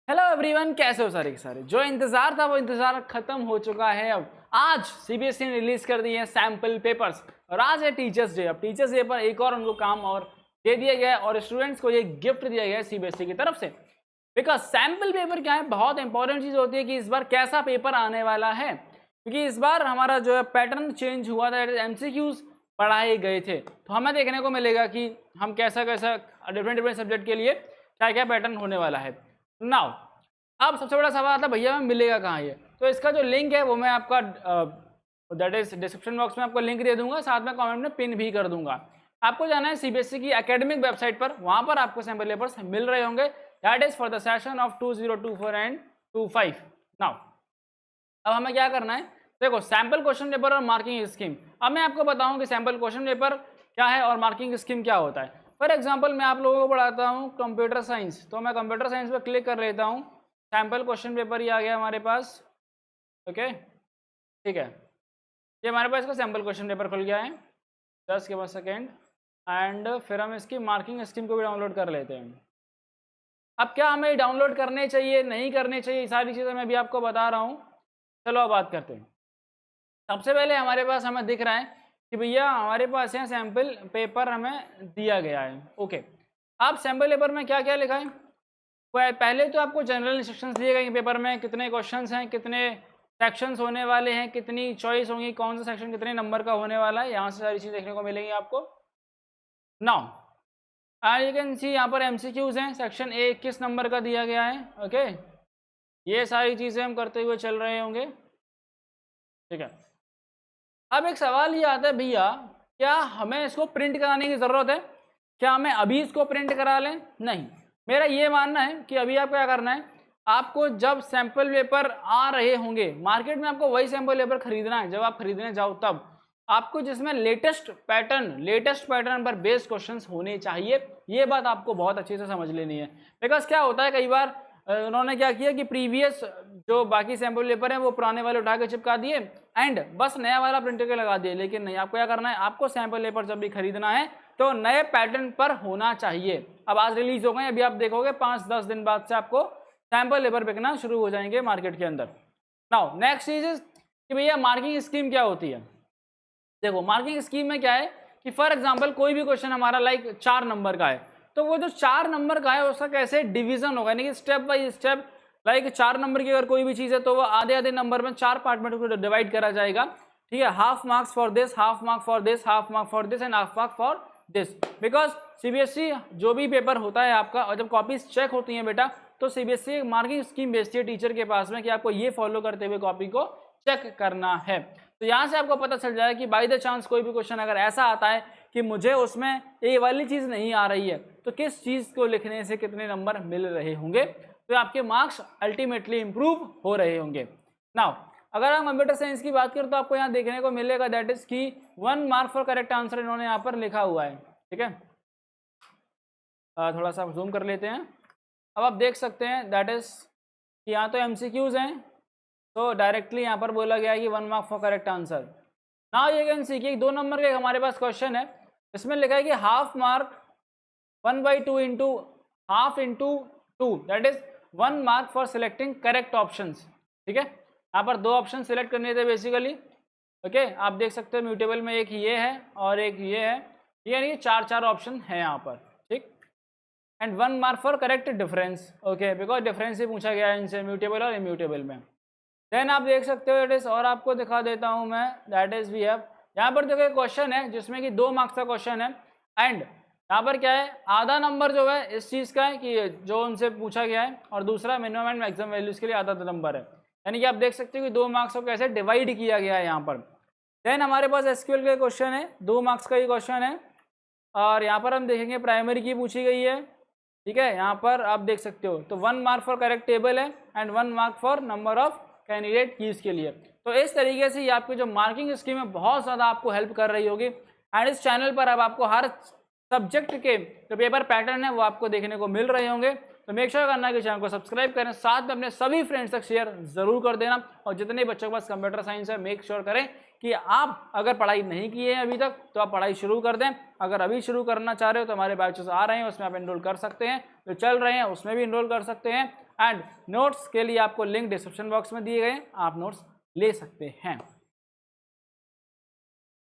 Hello everyone, कैसे हो सारे के सारे। जो इंतजार था वो इंतजार खत्म हो चुका है। अब आज सीबीएसई ने रिलीज कर दिए हैं सैंपल पेपर्स और आज है टीचर्स डे। अब टीचर्स डे पर एक और उनको काम और दे दिया गया है और स्टूडेंट्स को ये गिफ्ट दिया गया है सीबीएसई की तरफ से। बिकॉज सैंपल पेपर क्या है, बहुत इंपॉर्टेंट चीज होती है कि इस बार कैसा पेपर आने वाला है, क्योंकि इस बार हमारा जो है पैटर्न चेंज हुआ था। एमसीक्यूज पढ़ाए गए थे, तो हमें देखने को मिलेगा कि हम कैसा कैसा डिफरेंट सब्जेक्ट के लिए क्या क्या पैटर्न होने वाला है। नाउ अब सबसे बड़ा सवाल आता है, भैया हमें मिलेगा कहाँ ये। तो इसका जो लिंक है वो मैं आपका दैट इज डिस्क्रिप्शन बॉक्स में आपको लिंक दे दूंगा, साथ में कमेंट में पिन भी कर दूंगा। आपको जाना है सीबीएसई की एकेडमिक वेबसाइट पर, वहां पर आपको सैंपल पेपर्स मिल रहे होंगे। That is for the session of 2024 and 25। Now अब हमें क्या करना है, देखो सैंपल क्वेश्चन पेपर और मार्किंग स्कीम। अब मैं आपको बताऊं कि सैंपल क्वेश्चन पेपर क्या है और मार्किंग स्कीम क्या होता है। फॉर एग्जाम्पल मैं आप लोगों को पढ़ाता हूँ कंप्यूटर साइंस, तो मैं कंप्यूटर साइंस पर क्लिक कर लेता हूँ। सैंपल क्वेश्चन पेपर ही आ गया हमारे पास। ओके ठीक है, ये हमारे पास का सैंपल क्वेश्चन पेपर खुल गया है। Just give a second and फिर हम इसकी मार्किंग स्कीम को भी डाउनलोड कर लेते हैं। अब क्या हमें डाउनलोड करने चाहिए नहीं करने चाहिए, सारी चीज़ें मैं भी आपको बता रहा हूँ। चलो अब बात करते हैं। सबसे पहले हमारे पास हमें दिख रहा है कि भैया हमारे पास है सैंपल पेपर हमें दिया गया है। ओके, अब सैंपल पेपर में क्या क्या लिखा है। पहले तो आपको जनरल इंस्ट्रक्शंस दिए गए हैं पेपर में, कितने क्वेश्चंस हैं, कितने सेक्शंस होने वाले हैं, कितनी चॉइस होंगी, कौन सा सेक्शन कितने नंबर का होने वाला है, यहाँ से सारी चीज़ देखने को मिलेंगी आपको। नाउ यू कैन सी यहाँ पर एमसीक्यूज हैं। सेक्शन ए 21 नंबर का दिया गया है। ओके, ये सारी चीज़ें हम करते हुए चल रहे होंगे। ठीक है, अब एक सवाल ये आता है, भैया क्या हमें इसको प्रिंट कराने की ज़रूरत है, क्या हमें अभी इसको प्रिंट करा लें। नहीं, मेरा ये मानना है कि अभी आप क्या करना है, आपको जब सैंपल पेपर आ रहे होंगे मार्केट में, आपको वही सैंपल पेपर खरीदना है। जब आप खरीदने जाओ तब आपको जिसमें लेटेस्ट पैटर्न पर बेस्ड क्वेश्चंस होने चाहिए। ये बात आपको बहुत अच्छे से समझ लेनी है। बिकॉज क्या होता है, कई बार उन्होंने क्या किया कि प्रीवियस जो बाकी सैंपल पेपर हैं वो पुराने वाले उठा के चिपका दिए एंड बस नया वाला प्रिंटर के लगा दिए। लेकिन नहीं, आपको क्या करना है, आपको सैंपल पेपर जब भी खरीदना है तो नए पैटर्न पर होना चाहिए। अब आज रिलीज हो गए, अभी आप देखोगे 5-10 दिन बाद से आपको सैंपल पेपर बिकना शुरू हो जाएंगे मार्केट के अंदर। नाउ नेक्स्ट चीज कि भैया मार्किंग स्कीम क्या होती है। देखो मार्किंग स्कीम में क्या है कि फॉर एग्जांपल कोई भी क्वेश्चन हमारा लाइक 4 नंबर का है, तो वो जो 4 नंबर का है उसका कैसे डिवीजन होगा, यानी कि step by step. Like 4 number की अगर कोई भी चीज़ है तो वो आधे आधे नंबर में 4 पार्ट में डिवाइड करा जाएगा। ठीक है, half marks for this, half mark for this, half mark for this and half mark for this. Because CBSE जो भी पेपर होता है आपका, और जब कॉपीज चेक होती हैं बेटा, तो सीबीएसई मार्किंग स्कीम भेजती है टीचर के पास में कि आपको ये फॉलो करते हुए कॉपी को चेक करना है। तो यहाँ से आपको पता चल जाएगा कि बाय द चांस कोई भी क्वेश्चन अगर ऐसा आता है कि मुझे उसमें ये वाली चीज़ नहीं आ रही है, तो किस चीज़ को लिखने से कितने नंबर मिल रहे होंगे, तो आपके मार्क्स अल्टीमेटली इंप्रूव हो रहे होंगे। नाउ अगर हम कंप्यूटर साइंस की बात करें तो आपको यहाँ देखने को मिलेगा दैट इज की 1 मार्क फॉर करेक्ट आंसर इन्होंने यहाँ पर लिखा हुआ है। ठीक है, थोड़ा सा जूम कर लेते हैं। अब आप देख सकते हैं दैट इज कि यहाँ तो एमसीक्यूज हैं, तो डायरेक्टली यहाँ पर बोला गया है कि 1 mark for correct answer. Now you can see कि 2 नंबर का हमारे पास क्वेश्चन है, इसमें लिखा है कि half mark 1/2 into half into 2 that is 1 mark for selecting correct options. ठीक है, यहाँ पर 2 ऑप्शन सिलेक्ट करने थे बेसिकली। ओके, आप देख सकते हो म्यूटेबल में एक ये है और एक ये है, यानी 4 ऑप्शन है यहाँ पर। ठीक, and 1 mark for correct difference. Okay, because difference ही पूछा गया है इनसे म्यूटेबल और इम्यूटेबल में। देन आप देख सकते हो दैट इज, और आपको दिखा देता हूँ मैं, दैट इज वी हैव यहाँ पर देखो एक क्वेश्चन है जिसमें कि 2 मार्क्स का क्वेश्चन है एंड यहाँ पर क्या है, आधा नंबर जो है इस चीज़ का है कि जो उनसे पूछा गया है, और दूसरा मिनिमम एंड मैक्सिमम वैल्यूज के लिए आधा नंबर है। यानी कि आप देख सकते हो कि 2 मार्क्स को कैसे डिवाइड किया गया है यहाँ पर। देन हमारे पास एसक्यूएल का क्वेश्चन है, 2 मार्क्स का ही क्वेश्चन है, और यहाँ पर हम देखेंगे प्राइमरी की पूछी गई है। ठीक है, यहाँ पर आप देख सकते हो तो 1 मार्क फॉर करेक्ट टेबल है and 1 mark for number of candidate keys के लिए। तो इस तरीके से ये आपकी जो मार्किंग स्कीम है बहुत ज़्यादा आपको हेल्प कर रही होगी। एंड इस चैनल पर अब आपको हर सब्जेक्ट के जो पेपर पैटर्न है वो आपको देखने को मिल रहे होंगे। तो मेक श्योर करना कि चैनल को सब्सक्राइब करें, साथ में अपने सभी फ्रेंड्स तक शेयर जरूर कर देना। और जितने बच्चों के पास कंप्यूटर साइंस है मेक श्योर करें कि आप अगर पढ़ाई नहीं की है अभी तक तो आप पढ़ाई शुरू कर दें। अगर अभी शुरू करना चाह रहे हो तो हमारे बैचेस आ रहे हैं, उसमें आप इनरोल कर सकते हैं, जो चल रहे हैं उसमें भी इनरोल कर सकते हैं। एंड नोट्स के लिए आपको लिंक डिस्क्रिप्शन बॉक्स में दिए गए, आप नोट्स ले सकते हैं।